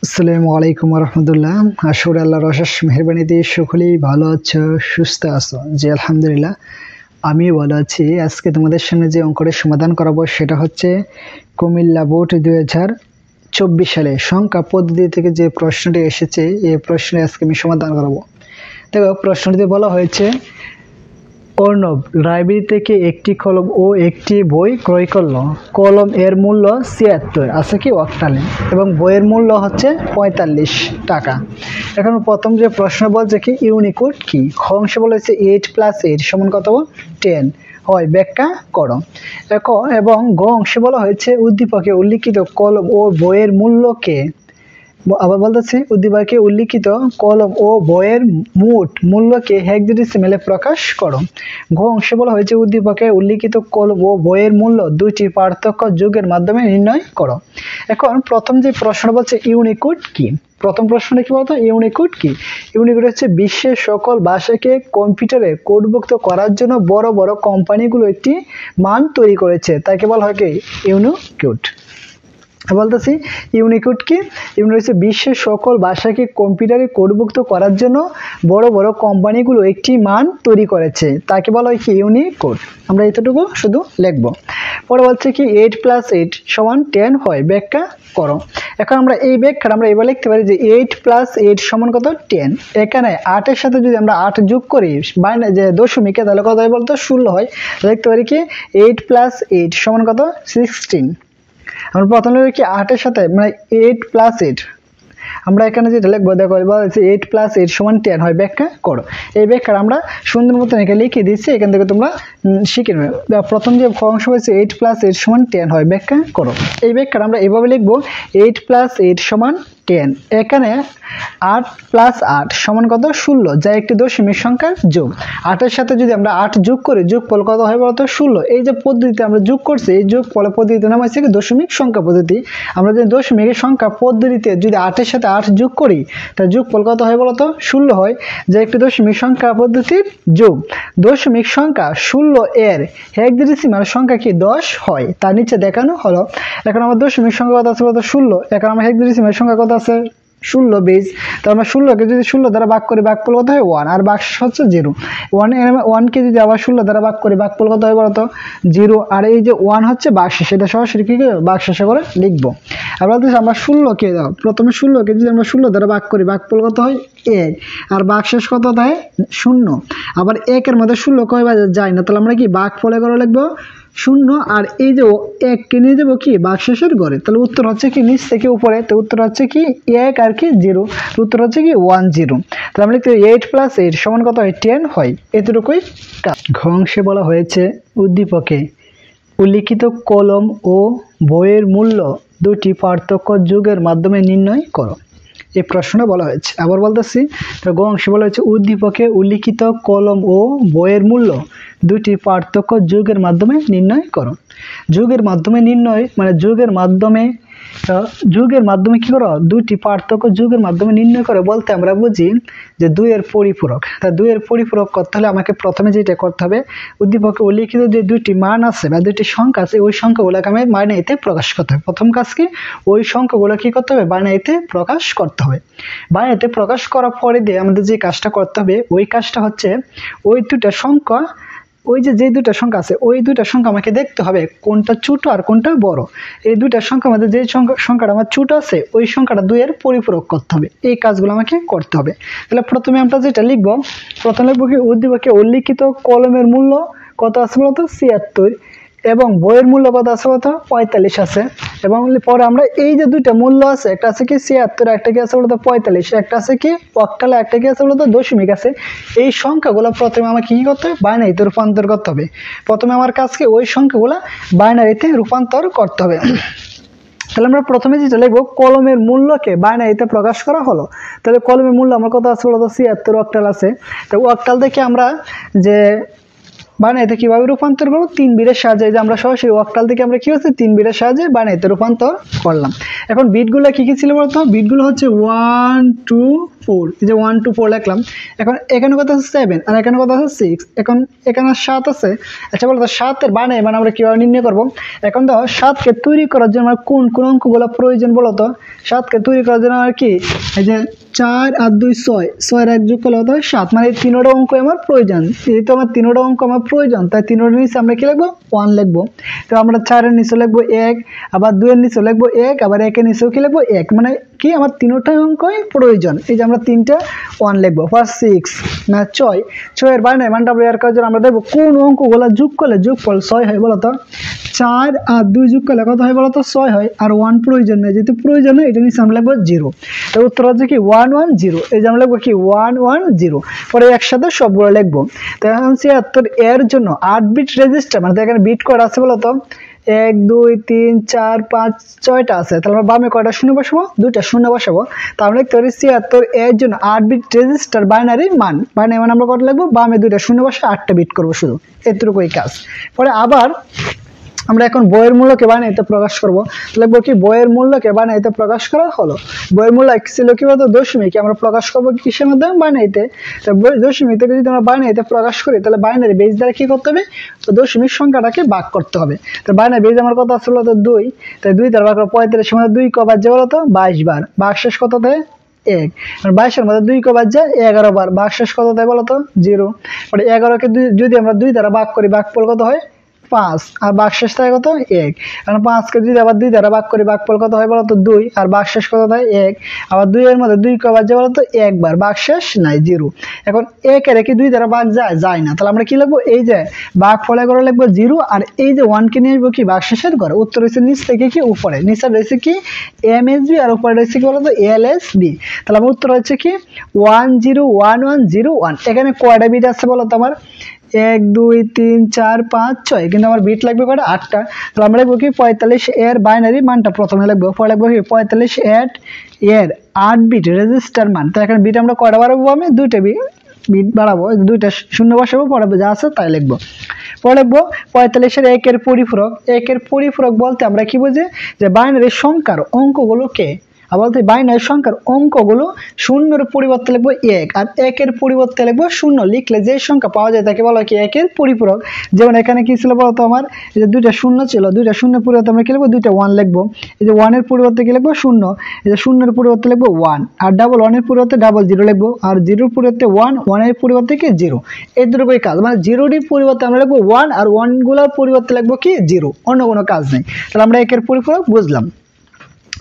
আসসালামু আলাইকুম রহমতুল্লাহ। আশা করি আল্লাহর অশেষ মেহেরবানিতে সকলেই ভালো আছো, সুস্থ আছো। জি আলহামদুলিল্লাহ, আমিও ভালো আছি। আজকে তোমাদের সামনে যে অঙ্কটা সমাধান করাবো সেটা হচ্ছে কুমিল্লা বোর্ড 2024 সালে সংখ্যা পদ্ধতি থেকে যে প্রশ্নটি এসেছে এই প্রশ্নে আজকে আমি সমাধান করাবো। দেখো, প্রশ্নটিতে বলা হয়েছে অর্ণব লাইব্রেরি থেকে একটি কলম ও একটি বই ক্রয় করল। কলম এর মূল্য ৭৬ আছে কি অক্টালে, এবং বইয়ের মূল্য হচ্ছে ৪৫ টাকা। এখন প্রথম যে প্রশ্ন বলছে কি ইউনিকোড কি। খ অংশে বলেছে 8 + 8 সমান কত 10 হয়, ব্যাখ্যা করো। এবং গ অংশে বলা হয়েছে উদ্দীপকে উল্লিখিত কলম ও বইয়ের মূল্যকে, আবার বলতেছি উদ্দীপকে উল্লিখিত কলম ও বইয়ের মোট মূল্যকে হেক্সাডেসিমেলে প্রকাশ করো। ঘ অংশে বলা হয়েছে উদ্দীপকে উল্লিখিত কলম ও বইয়ের মূল্য দুইটি পার্থক্য যোগের মাধ্যমে নির্ণয় করো। এখন প্রথম যে প্রশ্ন বলছে ইউনিকোড কি। প্রথম প্রশ্নটা কি বলতো, ইউনিকোড কি। ইউনিকোড হচ্ছে বিশ্বের সকল ভাষাকে কম্পিউটারে কোডভুক্ত করার জন্য বড় বড় কোম্পানিগুলো একটি মান তৈরি করেছে, তাকে বলা হয় কি ইউনিকোড। বলতেছি ইউনিকোড কি। ইউনিকোড হচ্ছে বিশ্বের সকল ভাষাকে কম্পিউটারে কোডভুক্ত করার জন্য বড় বড় কোম্পানিগুলো একটি মান তৈরি করেছে, তাকে বলা হয় কি ইউনিকোড। আমরা এতটুকু শুধু লিখবো। পরে বলছে কি 8 + 8 সমান 10 হয়, ব্যাখ্যা করো। এখন আমরা এই ব্যাখ্যাটা আমরা এবার লিখতে পারি যে 8 + 8 সমান কত 10। এখানে 8 এর সাথে যদি আমরা 8 যোগ করি বাইরে যে দশমিকে, তাহলে কত হয় বলতো 16 হয়। লিখতে পারি কি 8 + 8 সমান কত 16। আমরা প্রথমে কি 8 এর সাথে মানে 8 + 8 আমরা এখানে যেটা লিখবো, দেখো বলা হচ্ছে 8 + 8 সমান 10 হয়, ব্যাখ্যা করো। এই ব্যাখ্যাটা আমরা সুন্দর মতন এখানে লিখে দিচ্ছি, এখান থেকে তোমরা শিখে নেবে। প্রথম যে অংশ হয়েছে 8 + 8 সমান 10 হয়, ব্যাখ্যা করো। এই ব্যাখ্যাটা আমরা এভাবে লিখবো 8 + 8 সমান 10। এখানে 8 + 8 সমান কত 16, যা একটি দশমিক সংখ্যার যোগ। 8 এর সাথে যদি আমরা 8 যোগ করি, যোগফল কত হয় বলতো 16। এই যে পদ্ধতিতে আমরা যোগ করছি, এই যোগফল পদ্ধতির নাম হচ্ছে দশমিক সংখ্যা পদ্ধতি। আমরা যদি দশমিক সংখ্যা পদ্ধতিতে যদি 8 এর সাথে 8 যোগ করি, তাহলে যোগফল কত হয় বলতো 16 হয়, যা একটি দশমিক সংখ্যা পদ্ধতির যোগ। দশমিক সংখ্যা 16 এর হেক্সাডেসিমাল সংখ্যা কি 10 হয়, তার নিচে দেখানো হলো। এখন আমার দশমিক সংখ্যা কত আছে বলতো 16, এখন আমার হেক্সাডেসিমাল সংখ্যা কত আছে 16 বেজ। তো আমরা 16কে যদি 16 দ্বারা ভাগ করি, ভাগফল কত হয় 1, আর ভাগশেষ হচ্ছে 0। 1কে যদি আবার 16 দ্বারা ভাগ করি, ভাগফল কত হয় বলতো 0, আর এই যে 1 হচ্ছে ভাগশেষ, এটা সরাসরি কি ভাগশেষে করে লিখবো। আমরা আমরা 16কে প্রথমে 16কে যদি আমরা 16 দ্বারা ভাগ করি, ভাগফল কত হয় 1, আর ভাগশেষ কত হয় 0। আবার 1 এর মধ্যে 16 কয় বাজে যায় না, তাহলে আমরা কি ভাগফলে করে লিখবো 0, আর এই যে 1কে নিয়ে যাবো কি ভাগশেষের ঘরে। তাহলে উত্তর হচ্ছে কি নিচ থেকে উপরে, তো উত্তর হচ্ছে কি 1 আর কি 0, উত্তর হচ্ছে কি 10। তাহলে আমরা লিখতে 8 + 8 সমান কত হয় 10 হয়, এতটুকুই কাজ। ঘ অংশে বলা হয়েছে উদ্দীপকে উল্লিখিত কলম ও বইয়ের মূল্য দুটি পার্থক্য যোগের মাধ্যমে নির্ণয় করো। এই প্রশ্নটা বলা হয়েছে। আবার বলতেছি, তো গ অংশে বলা হয়েছে উদ্দীপকে উল্লিখিত কলম ও বইয়ের মূল্য দুটি পার্থক্য যোগের মাধ্যমে নির্ণয় করো। যোগের মাধ্যমে নির্ণয় মানে যোগের মাধ্যমে কি করো, দুটি পার্থক্য যোগের মাধ্যমে নির্ণয় করে বলতে আমরা বুঝি যে 2 এর পরিপূরক। তা 2 এর পরিপূরক করতে হলে আমাকে প্রথমে যেটা করতে হবে, উদ্দীপকে উল্লিখিত যে দুটি মান আছে বা দুটি সংখ্যা আছে, ওই সংখ্যাগুলোকে আমি বাইনারিতে প্রকাশ করতে হবে। প্রথম কাজ কি, ওই সংখ্যাগুলো কি করতে হবে বাইনারিতে প্রকাশ করতে হবে। বাইনারিতে প্রকাশ করার পরে দিয়ে আমাদের যে কাজটা করতে হবে, ওই কাজটা হচ্ছে ওই দুটা সংখ্যা, ওই যে দুটা সংখ্যা আছে ওই দুটা সংখ্যা আমাকে দেখতে হবে কোনটা ছোট আর কোনটা বড়। এই দুইটা সংখ্যার মধ্যে যে সংখ্যাটা আমার ছোট আছে ওই সংখ্যাটা 2 এর পরিপূরক করতে হবে। এই কাজগুলো আমাকে করতে হবে। তাহলে প্রথমে আমরা যেটা লিখবো, প্রথমে লিখবো কি উদ্দীপকে উল্লিখিত কলমের মূল্য কত আছে বলতো 76, এবং বইয়ের মূল্য কত আছে বলতো 45 আছে। এবং পরে আমরা এই যে দুইটা মূল্য আছে, একটা আছে কি 76, একটা কি আছে বলতো 45, একটা আছে কি অক্টালে, একটা কি আছে বলতো দশমিক আছে। এই সংখ্যাগুলো প্রথমে আমাকে কি করতে হবে বাইনারিতে রূপান্তর করতে হবে। প্রথমে আমার কাজকে ওই সংখ্যাগুলো বাইনারিতে রূপান্তর করতে হবে। তাহলে আমরা প্রথমে যেটা লিখবো কলমের মূল্যকে বাইনারিতে প্রকাশ করা হলো। তাহলে কলমের মূল্য আমার কত আছে বলতো 76 অক্টাল আছে। তো অক্টাল থেকে আমরা যে বাইনারিতে কিভাবে রূপান্তর করব 3 বিটের সাহায্যে। এই যে আমরা সরাসরি অক্টাল থেকে আমরা কি হচ্ছে 3 বিটের সাহায্যে বাইনারিতে রূপান্তর করলাম। এখন বিটগুলো কি কি ছিল বলতো? বিটগুলো হচ্ছে 1 2 4, এই যে 1 2 4 লিখলাম। এখন এখানে কত আছে 7 আর এখানে কত আছে 6, এখন এখানে 7 আছে। আচ্ছা বলো তো 7 এর বাইনারি মানে আমরা কিভাবে নির্ণয় করব? এখন তো 7 কে তৈরি করার জন্য আমার কোন কোন অঙ্কগুলো প্রয়োজন বলো তো? 7 কে তৈরি করার জন্য আর কি এই যে 4 আর 2 6, 6 এর এক যোগ করলে কত হয় 7, মানে এই তিনটা অঙ্ক আমার প্রয়োজন। এই তো আমার তিনটা অঙ্ক আমার প্রয়োজন, তাই তিনটার নিচে আমরা কি লিখবো 1 লিখবো। তো আমরা 4 এর নিচে লিখবো 1, আবার 2 এর নিচে লিখবো 1, আবার 1 এর নিচেও কি লিখবো 1, মানে কি আমার তিনটা অঙ্কই প্রয়োজন। এই যে আমরা তিনটা 1 লিখবো। ফার্স্ট 6 না 6, 6 এর বাইনারি মানটা বের করার জন্য আমরা দেখবো কোন অঙ্কগুলো যোগ করলে যোগফল 6 হয় বলো তো? 4 আর 2 যোগ করলে কত হয় বলো তো? 6 হয়। আর 1 প্রয়োজন নেই, যেহেতু প্রয়োজন নেই এটা নিচে আমরা লিখবো 0। তো উত্তর হচ্ছে কি 1 1 0। এই যে আমরা লিখবো কি 1 1 0, পরে একসাথে সবগুলো লিখবো। তো এখন 76 এর জন্য 8 বিট রেজিস্টার, মানে এখানে বিট কয়টা আছে বলো তো? 1 2 3 4 5 6টা আছে। তাহলে আমরা বামে কয়টা শূন্য বসাবো? 2টা শূন্য বসাবো। তাহলে লিখতে পারি 76 এর জন্য 8 বিট রেজিস্টার বাইনারি মান আমরা কত লিখবো? বামে 2টা শূন্য বসে 8টা বিট করবো, শুধু এতটুকুই কাজ। পরে আবার আমরা এখন বইয়ের মূল্যকে বাইনারিতে প্রকাশ করব। লিখবো কি বইয়ের মূল্যকে বাইনারিতে প্রকাশ করা হলো। বইয়ের মূল্য ছিল কি বলতো? দশমিক। আমরা প্রকাশ করবো কিসের মাধ্যমে? বাইনারিতে। তো দশমিক থেকে যদি আমরা বাইনারিতে প্রকাশ করি তাহলে বাইনারি বেজ দ্বারা কি করতে হবে? তো দশমিক সংখ্যাটাকে ভাগ করতে হবে। তো বাইনারি বেজ আমার কত আসলে তো 2, তাই 2 দ্বারা ভাগ করবো 45 মধ্যে 2 কবার যে বলতো 22 বার, ভাগ শেষ কত দেয় 1, আর 22 এর মধ্যে 2 কবার যায় 11 বার, ভাগ শেষ কত দেয় বলতো 0। মানে 11কে যদি আমরা 2 দ্বারা ভাগ করি ভাগফল কত হয় 5, আর ভাগশেষ থাকে কত 1। কারণ 5 কে যদি আবার 2 দ্বারা ভাগ করি ভাগফল কত হয় বলতো 2, আর ভাগশেষ কত হয় 1। আবার 2 এর মধ্যে 2 কবার যায় বলতো 1 বার, ভাগশেষ নাই 0। এখন 1 এর কি 2 দ্বারা ভাগ যায় না, তাহলে আমরা কি লিখবো? এই যে ভাগফলে করে লিখবো 0, আর এই যে 1 কে নিয়ে আসবো কি ভাগশেষের ঘরে। উত্তর হচ্ছে নিচ থেকে কি উপরে, নিচে রয়েছে কি MSB আর উপরে রয়েছে কি বলতো LSB। তাহলে আমার উত্তর হচ্ছে কি 1 0 1 1 0 1। এখানে কয়টা বিট আছে বলতো? আমার 1 2 3 4 5 6, কিন্তু আমার বিট লাগবে কয়টা? 8টা। তাহলে আমরা লিখবো কি 45 এর বাইনারি মানটা প্রথমে লিখবো। পরে লিখবো কি 45 এর 8 বিট রেজিস্টার মান। তো এখানে বিট আমরা কয়টা বাড়াবো? আমি 2টা বিট বাড়াবো, 2টা শূন্য বসাবো, পরে যা আছে তাই লিখবো। পরে লিখবো 45 এর 1 এর পরিপূরক। 1 এর পরিপূরক বলতে আমরা কি বুঝি? যে বাইনারি সংখ্যার অঙ্কগুলোকে বলতে বাইনারি সংখ্যার অঙ্কগুলো শূন্যের পরিবর্তে লিখবো 1, আর 1 এর পরিবর্তে লিখবো 0। লিখলে যে সংখ্যা পাওয়া যায় তাকে বলা হয় কি 1 এর পরিপূরক। যেমন এখানে কি ছিল বলতো? আমার এই যে 2টা শূন্য ছিল, 2টা শূন্যের পরিবর্তে আমরা কি লিখবো? 2টা 1 লিখবো। এই যে 1 এর পরিবর্তে কি লিখবো? 0। এই যে 0 এর পরিবর্তে লিখবো 1, আর ডাবল 1 এর পরিবর্তে ডাবল 0 লিখবো, আর 0 এর পরিবর্তে 1, 1 এর পরিবর্তে কি 0। এই দুটোই কাজ, মানে 0 এর পরিবর্তে আমরা লিখবো 1, আর 1 গুলোর পরিবর্তে লিখবো কি 0, অন্য কোনো কাজ নেই। তাহলে আমরা 1 এর পরিপূরক বুঝলাম।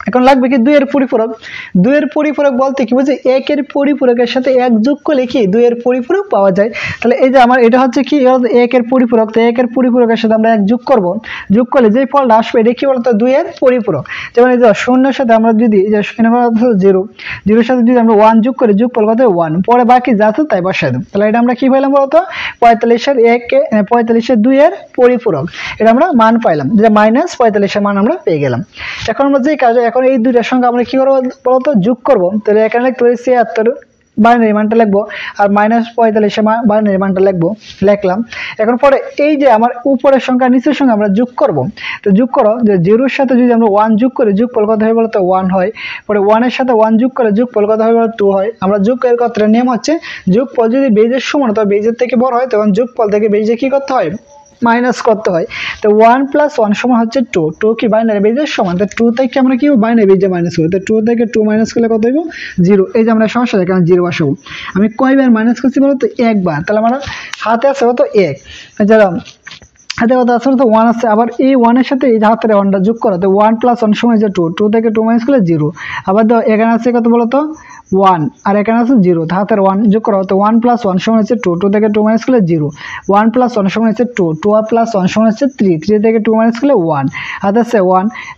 এখন লাগবে কি 2 এর পরিপূরক। 2 এর পরিপূরক বলতে কি বুঝি? 1 এর পরিপূরকের সাথে 1 যোগ করলে কি 2 এর পরিপূরক পাওয়া যায়। তাহলে এই যে আমার এটা হচ্ছে কি 1 এর পরিপূরক। তো 1 এর পরিপূরকের সাথে আমরা 1 যোগ করব, যোগ করলে যে ফলটা আসবে এটা কি বলতো? 2 এর পরিপূরক। যেমন এই যে 0 এর সাথে আমরা যদি 0 এর সাথে যদি আমরা 1 যোগ করি, যোগফল কত 1, পরে বাকি যা আছে তাই বসাই দেব। তাহলে এটা আমরা কি পাইলাম বলতো? 45 এর 45 এর 2 এর পরিপূরক, এটা আমরা মান পাইলাম, যে -45 এর মান আমরা পেয়ে গেলাম। এখন আমরা যে কাজ, এখন এই দুইটার সঙ্গে আমরা কি করবো বলতো? যোগ করবো। তাহলে এখানে লিখতে পারি 76 বাইনারি মানটা লিখবো, আর -45 বাইনারি মানটা লিখলাম। এখন পরে এই যে আমার উপরের সংখ্যা নিচের সংখ্যা আমরা যোগ করব। তো যোগ করো যে 0 এর সাথে যদি আমরা 1 যোগ করি, যোগফল কত হয় বলতো? 1 হয়। পরে 1 এর সাথে 1 যোগ করে যোগফল কত হয় বলতো? 2 হয়। আমরা যোগের ক্ষেত্রে নিয়ম হচ্ছে যোগফল যদি বেজের সমান হয়, তবে বেজের থেকে বড় হয়, তখন যোগফল থেকে বেজে কি করতে হয়? মাইনাস করতে হয়। তো 1 + 1 সমান হচ্ছে 2। 2 কি বাইনারি বেজের সমান, তো 2 থেকে আমরা কি বাইনারি বেজে মাইনাস করি। তো 2 থেকে 2 মাইনাস করলে কত হইব? 0। এই যে আমরা সমস্যা এখানে 0 বসাবো। আমি কয়বার মাইনাস করছি বলতো? একবার। তাহলে আমরা হাতে আছে কত? 1। যারা হাতে কত আছে তো 1 আছে, আবার এই 1 এর সাথে এই হাতের 1টা যোগ করা, তো 1 + 1 সমান 2। 2 থেকে 2 মাইনাস করলে 0। আবার এখানে আছে কত বলতো? 1, আর এখানে আছে 0, হাতের 1 যোগ করা, তো 1 + 1 সমান 2। 2 থেকে 2 মাইনাস করলে 0। 1 + 1 সমান 2। 2 + 1 সমান 3। 3 থেকে 2 মাইনাস করলে 1। হাতে আছে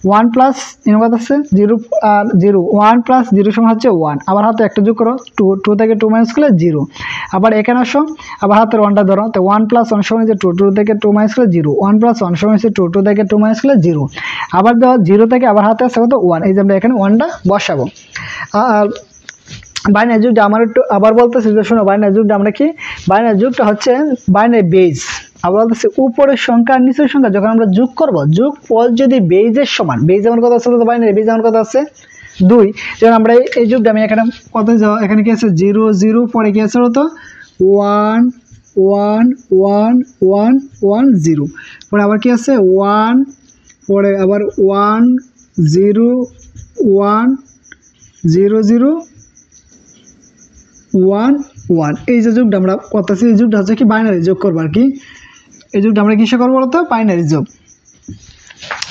1 প্লাস কত আছে 0, আর 0 1 + 0 সমান 1। আবার হাতে একটা যোগ করো, 2। 2 থেকে 2 মাইনাস করলে 0। আবার এখানে আসো, আবার হাতের 1টা ধরো, তো 1 + 1 সমান 2। 2 থেকে 2 মাইনাস করলে 0। 1 + 1 সমান 2। 2 থেকে 2 মাইনাস করলে 0। আবার দাও 0 থেকে আবার হাতে আছে কত? 1। এই যে আমরা এখানে 1টা বসাবো। আর বাইনারি যুগটা আমার একটু আবার বলতেছি যে শোনো, বাইনারি যুগটা আমরা কি? বাইনারি যুগটা হচ্ছে বাইনারি বেজ। আবার বলতেছে উপরের সংখ্যা আর নিচের সংখ্যা যখন আমরা যোগ করব, যোগফল যদি বেজের সমান, বেজ আমার কথা আছে তো বাইনারি, বেজ আমার কথা আছে 2, যেমন আমরা এই যোগটা আমি এখানে কত যাও, এখানে কি আছে 0 0, পরে কি আছে বলতো 1 1 1 1 1 0, পরে আবার কি আছে 1, পরে আবার 1 0 1 0 0 1 1, এই যে যোগটা আমরা করতেছি, এই যোগটা হচ্ছে কি বাইনারি যোগ করবো আর কি। এই যোগটা আমরা কিসে করবো বলতো, বাইনারি যোগ।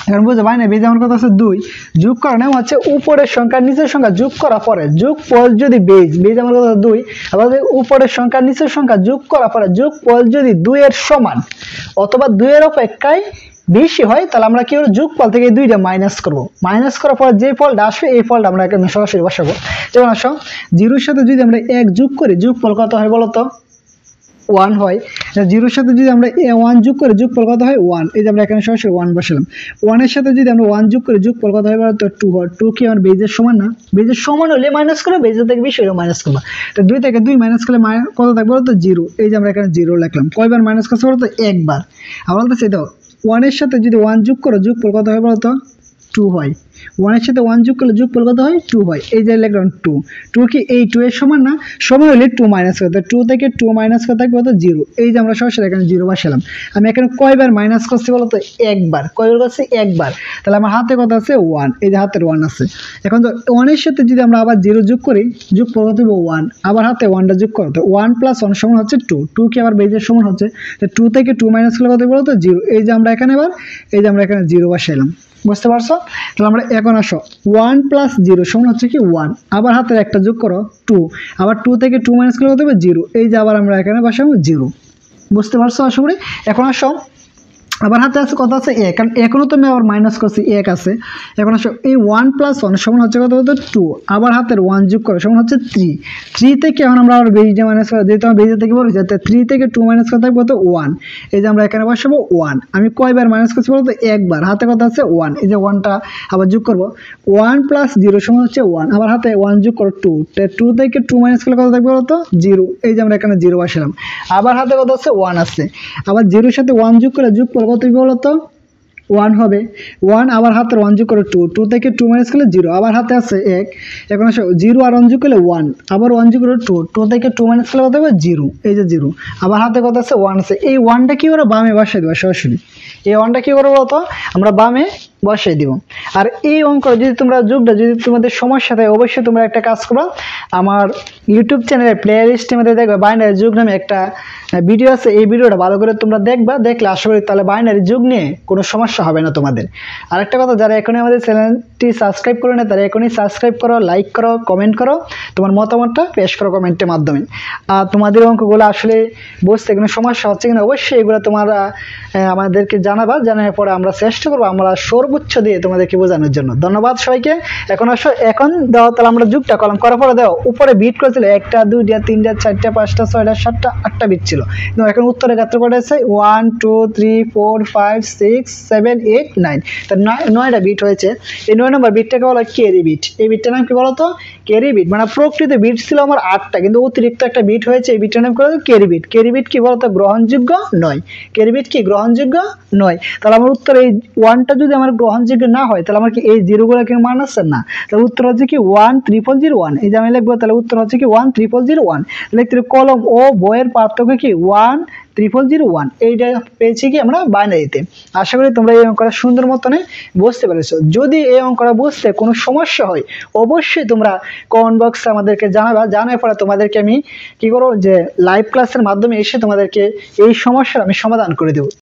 এখন বুঝতে বাইনারি, বেজ আমার কথা আছে 2, যোগ করার নাম হচ্ছে উপরের সংখ্যা নিচের সংখ্যা যোগ করার পরে, যোগফল যদি বেজ আমার কথা 2, আবার উপরের সংখ্যা নিচের সংখ্যা যোগ করার পরে যোগফল যদি 2 এর সমান অথবা 2 এর অপেক্ষায় বেশি হয়, তাহলে আমরা কি করব, যোগফল থেকে 2টা মাইনাস করব। মাইনাস করার পর যে ফলটা আসবে এই ফলটা আমরা এখানে সরাসরি বসাবো। যেমন আসো 0 এর সাথে যদি আমরা 1 যোগ করি, যোগফল কত হয় বলো তো 1 হয়। 0 এর সাথে যদি আমরা 1 যোগ করি, যোগফল কত হয় 1, এই যে আমরা এখানে সরাসরি 1 বসালাম। 1 এর সাথে যদি আমরা 1 যোগ করি, যোগফল কত হয় বলো তো 2 হয়। 2 কি আমার বেজের সমান না? বেজের সমান হলে মাইনাস করবে, বেজের থেকে বেশি হলে মাইনাস করবা। তো 2 থেকে 2 মাইনাস করলে কত থাকবে বলো তো 0, এই যে আমরা এখানে 0 লিখলাম। কয়বার মাইনাস করতে বলো তো একবার। আবার বলতেছে দাও 1 এর সাথে যদি 1 যোগ করো, যোগফল কত হয় বলো তো 2 হয়। 1 এর সাথে 1 যোগ করলে যোগফল কত হয় 2 হয়, এই যে লিখলাম 2। 2 কি এই 2 এর সমান না? সমান হলে 2 মাইনাস করতে, 2 থেকে 2 মাইনাস করতে থাকবে কত 0, এই যে আমরা সরাসরি এখানে 0 বসালাম। আমি এখানে কয়বার মাইনাস করছি বলো তো একবার। কয়বার করছি একবার, তাহলে আমার হাতে কত আছে 1, এই যে হাতের 1 আছে। এখন তো 1 এর সাথে যদি আমরা আবার 0 যোগ করি, যোগফল কত হবে 1, আবার হাতে 1টা যোগ করো, তো 1 + 1 সমান হচ্ছে 2। 2 কি আবার বেজের সমান হচ্ছে, তো 2 থেকে 2 মাইনাস করলে কত বলো তো 0, এই যে আমরা এখানে আবার এই যে আমরা এখানে 0 বসাইলাম। বুঝতে পারছো? তাহলে আমরা এখন আসো 1 + 0 সমান হচ্ছে কি 1, আবার হাতের একটা যোগ করো 2, আবার 2 থেকে 2 মাইনাস করলে কত হবে 0, এই যে আবার আমরা এখানে বসাবো 0। বুঝতে পারছো আশা করি? এখন আসো আবার হাতে আছে কত আছে 1, কারণ এখনো তো আমি আবার মাইনাস করছি 1 আছে। এখন আসো এই 1 + 1 সমান হচ্ছে কত বলতো 2, আবার হাতের 1 যোগ করো সমান হচ্ছে 3। 3 থেকে এখন আমরা আবার বেজে মাইনাস করে, যেহেতু আমরা বেজে থেকে বলছি, 3 থেকে 2 মাইনাস করতে হবে কত 1, এই যে আমরা এখানে বসাবো 1। আমি কয়বার মাইনাস করছি বলতো একবার, হাতে কত আছে 1, এই যে 1টা আবার যোগ করবো। 1 + 0 সমান হচ্ছে 1, আবার হাতে 1 যোগ করো 2, 2 থেকে 2 মাইনাস করলে কত থাকবে বলতো 0, এই যে আমরা এখানে 0 বসালাম। আবার হাতে কত আছে 1 আছে, আবার 0 এর সাথে 1 যোগ করে যোগফল কত বলো তো 1 হবে। 1 আবার হাতের 1 যোগ করে 2, 2 থেকে 2 মাইনাস করলে 0, আবার হাতে আছে 1। এখন আসো 0 আর 1 যোগ করলে 1, আবার 1 যোগ করে 2, 2 থেকে 2 মাইনাস করলে কত হবে 0, এই যে 0, আবার হাতে কত আছে 1 আছে। এই 1টা কি করে বামে বসাই দেবো সরাসরি, এই 1টা কি করবো বলতো আমরা বামে বসাই দিব। আর এই অঙ্ক যদি তোমরা যোগটা যদি তোমাদের সমস্যা থাকে, অবশ্যই তোমরা একটা কাজ করো, আমার ইউটিউব চ্যানেলের প্লে লিস্টের মধ্যে দেখবে বাইনারি যোগ নামে একটা ভিডিও আছে। এই ভিডিওটা ভালো করে তোমরা দেখবা, দেখলে আশা করি তাহলে বাইনারি যোগ নিয়ে কোনো সমস্যা হবে না তোমাদের। আরেকটা কথা, যারা এখনই আমাদের চ্যানেলটি সাবস্ক্রাইব করে না, তারা এখনই সাবস্ক্রাইব করো, লাইক করো, কমেন্ট করো, তোমার মতামতটা পেশ করো কমেন্টের মাধ্যমে। আর তোমাদের অঙ্কগুলো আসলে বুঝতে কোনো সমস্যা হচ্ছে কিনা অবশ্যই এগুলো তোমরা আমাদেরকে জানাবা, জানার পরে আমরা চেষ্টা করবো আমরা সর্বোচ্চ দিয়ে তোমাদেরকে বোঝানোর জন্য। ধন্যবাদ সবাইকে। এখন আসো, এখন দাও তাহলে আমরা যুগটা কলম করার পরে দাও উপরে বিট করেছিল 1টা 2টা 3টা 4টা 5টা 6টা 7টা 8টা বিট ছিল, কিন্তু এখন উত্তরে গাত্র কটা আছে 1 2 3 4 5 6 7 8 9, তো 9টা বিট হয়েছে। এই 9 নম্বর বিটটাকে বলা হয় ক্যারি বিট। এই বিটটার নাম কি বলতো ক্যারি বিট। মানে প্রকৃত বিট ছিল আমার 8টা, কিন্তু অতিরিক্ত একটা বিট হয়েছে, এই বিটটার নাম কি বলতো ক্যারি বিট। ক্যারি বিট কি বলতো গ্রহণযোগ্য নয়। ক্যারি বিট কি গ্রহণযোগ্য নয়। তাহলে আমার উত্তর এই 1টা যদি আমার গ্রহণযোগ্য না হয়, তাহলে আমার কি এই জিরোগুলো কি মান আছে না, তাহলে উত্তর হচ্ছে কি 10001। এই যে আমি লিখবো, তাহলে উত্তর হচ্ছে কি 10001। লিখতে কলম ও বইয়ের পার্থক্য কি 10001। এইটা পেয়েছি কি আমরা বাইনারিতে। আশা করি তোমরা এই অঙ্কটা সুন্দর মতনে বুঝতে পেরেছো। যদি এই অঙ্কটা বুঝতে কোনো সমস্যা হয়, অবশ্যই তোমরা কমেন্ট বক্সে আমাদেরকে জানাবা। জানার পরে তোমাদেরকে আমি কি করবো যে লাইভ ক্লাসের মাধ্যমে এসে তোমাদেরকে এই সমস্যার আমি সমাধান করে দেবো।